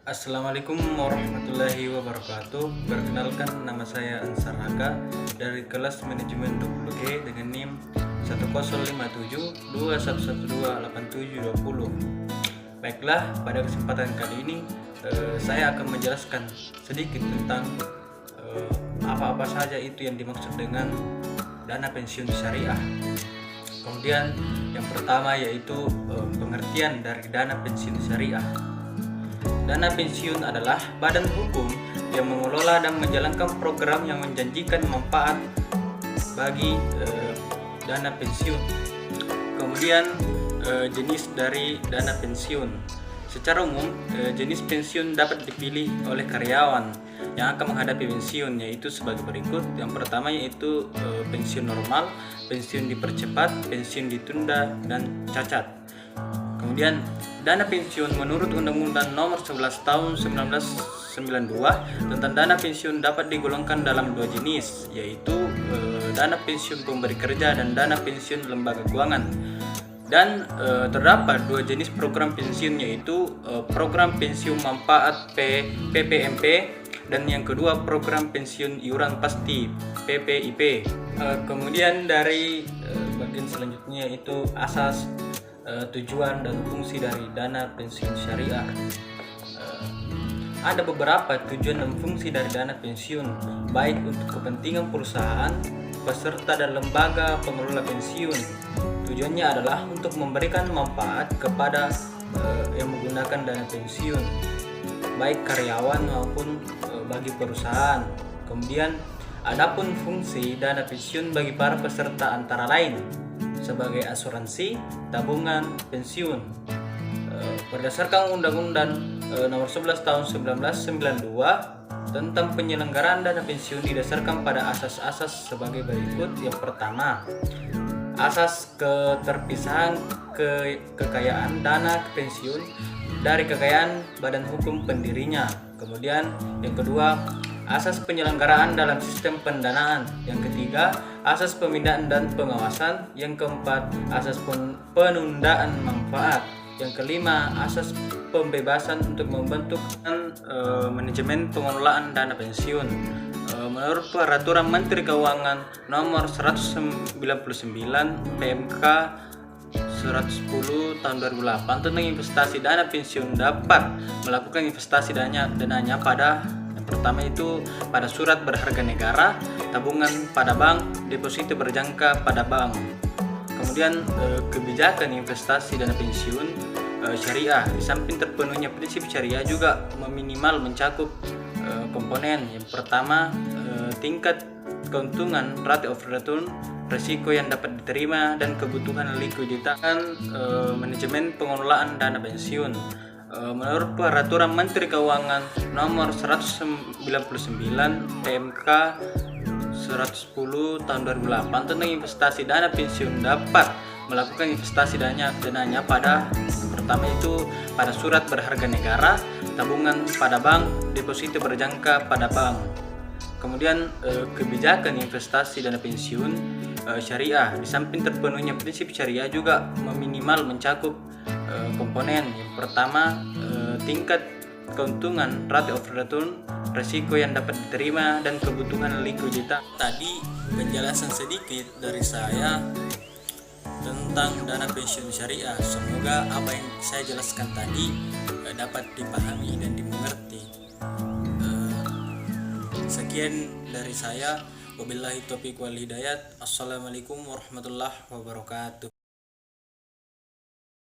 Assalamualaikum warahmatullahi wabarakatuh. Perkenalkan, nama saya Ansar Haka dari kelas manajemen 20G dengan NIM 105721128720. Baiklah, pada kesempatan kali ini saya akan menjelaskan sedikit tentang apa-apa saja itu yang dimaksud dengan dana pensiun syariah. Kemudian yang pertama yaitu pengertian dari dana pensiun syariah. Dana pensiun adalah badan hukum yang mengelola dan menjalankan program yang menjanjikan manfaat bagi dana pensiun. Kemudian jenis dari dana pensiun. Secara umum, jenis pensiun dapat dipilih oleh karyawan yang akan menghadapi pensiun, yaitu sebagai berikut. Yang pertama yaitu pensiun normal, pensiun dipercepat, pensiun ditunda, dan cacat. Kemudian dana pensiun menurut Undang-Undang Nomor 11 Tahun 1992 tentang dana pensiun dapat digolongkan dalam dua jenis, yaitu dana pensiun pemberi kerja dan dana pensiun lembaga keuangan. Dan terdapat dua jenis program pensiun, yaitu program pensiun manfaat PPMP dan yang kedua program pensiun iuran pasti PPIP. Kemudian dari bagian selanjutnya itu asas, tujuan dan fungsi dari dana pensiun syariah. Ada beberapa tujuan dan fungsi dari dana pensiun, baik untuk kepentingan perusahaan, peserta dan lembaga pengelola pensiun. Tujuannya adalah untuk memberikan manfaat kepada yang menggunakan dana pensiun, baik karyawan maupun bagi perusahaan. Kemudian adapun fungsi dana pensiun bagi para peserta antara lain sebagai asuransi, tabungan, pensiun. Berdasarkan Undang-Undang Nomor 11 Tahun 1992 tentang penyelenggaraan dana pensiun didasarkan pada asas-asas sebagai berikut. Yang pertama, asas keterpisahan kekayaan dana pensiun dari kekayaan badan hukum pendirinya. Kemudian yang kedua, asas penyelenggaraan dalam sistem pendanaan. Yang ketiga, asas pemindahan dan pengawasan. Yang keempat, asas penundaan manfaat. Yang kelima, asas pembebasan untuk membentuk manajemen pengelolaan dana pensiun. Menurut Peraturan Menteri Keuangan Nomor 199 PMK 110 tahun 2008 tentang investasi dana pensiun dapat melakukan investasi dananya pada pertama itu pada surat berharga negara, tabungan pada bank, deposito berjangka pada bank. Kemudian kebijakan investasi dana pensiun syariah. Di samping terpenuhnya prinsip syariah juga meminimal mencakup komponen. Yang pertama, tingkat keuntungan, rate of return, resiko yang dapat diterima, dan kebutuhan likuiditas dan manajemen pengelolaan dana pensiun. Menurut Peraturan Menteri Keuangan Nomor 199 PMK 110 tahun 2008 tentang investasi dana pensiun dapat melakukan investasi dananya pada pertama itu pada surat berharga negara, tabungan pada bank, deposito berjangka pada bank. Kemudian kebijakan investasi dana pensiun syariah. Di samping terpenuhnya prinsip syariah juga meminimal mencakup komponen. Yang pertama, tingkat keuntungan, rate of return, resiko yang dapat diterima, dan kebutuhan likuiditas. Tadi penjelasan sedikit dari saya tentang dana pensiun syariah. Semoga apa yang saya jelaskan tadi dapat dipahami dan dimengerti. Sekian dari saya. Wabillahi taufiq wal hidayat. Assalamualaikum warahmatullahi wabarakatuh.